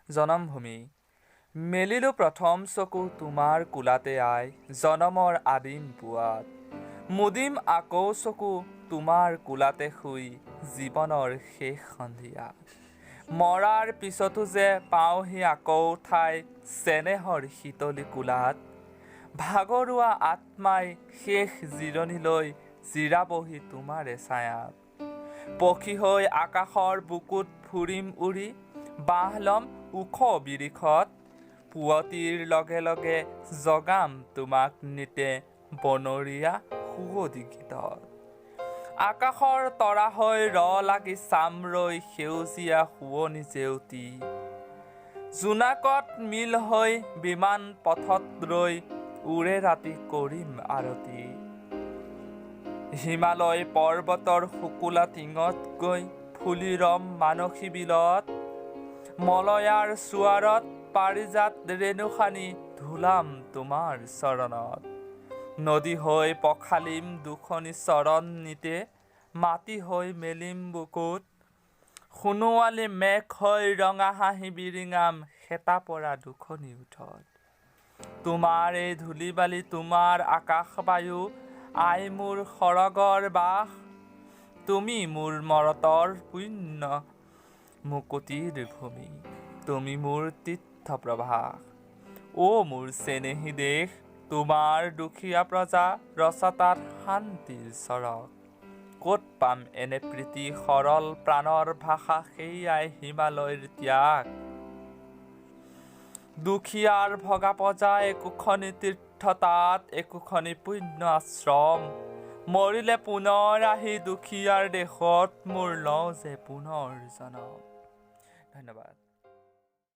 জনমভূমি মেলিলো প্ৰথম চকু তোমাৰ কোলাতে আই জনমৰ আদিম পুৱাত মুদিম আকৌ চকু তোমাৰ কোলাতে শুই জীৱনৰ শেষ সন্ধিয়া মৰাৰ পিছতো যে পাওঁহি আকৌ ঠাই চেনেহৰ শীতলী কোলাত ভাগৰুৱা আত্মাই শেষ জিৰণিলৈ জিৰাবহি তোমাৰে ছায়াত পক্ষী হৈ আকাশৰ বুকুত ফুৰিম উৰি বাহ ল'ম ওখ বিৰিখত পুৱতিৰ লগে লগে জগাম তোমাক নিতে বনৰীয়া সুৱদী গীতত আকাশৰ তৰা হৈ লাগি চাম ৰৈ সেউজীয়া শুৱনি জেউতি জোনাকত মিল হৈ বিমান পথত ৰৈ উৰে ৰাতি কৰিম আৰতি হিমালয় পৰ্বতৰ শুকুলা টিঙত গৈ ফুলি ৰম মানসী বিলত মলয়াৰ চুৱাৰত পাৰিজাত ৰেণু সানি ধুলাম তোমাৰ চৰণত নদী হৈ পখালিম দুখনি চৰণ নিতে মাটি হৈ মেলিম বুকুত সোণোৱালী মেঘ হৈ ৰঙা হাঁহি বিৰিঙাম হেতা পৰা দুখনি উঠত তোমাৰ এই ধূলি বালি তোমাৰ আকাশ বায়ু আই মোৰ সৰগৰ বাস তুমি মোৰ মৰতৰ পুণ্য মুকুতিৰ ভূমি তুমি মোৰ তীৰ্থ প্ৰভাস মোৰ চেনেহী দেশ তোমাৰ দুখীয়া প্ৰজা ৰচা তাত শান্তিৰ চৰক ক'ত পাম এনে প্ৰীতি সৰল প্ৰাণৰ ভাষা সেয়াই হিমালয়ৰ ত্যাগ দুখীয়াৰ ভগা পজা একোখনি তীৰ্থ তাত একোখনি পুণ্য আশ্ৰম মৰিলে পুনৰ আহি দুখীয়াৰ দেশত মোৰ লওঁ যে পুনৰ জনম ধন্যবাদ।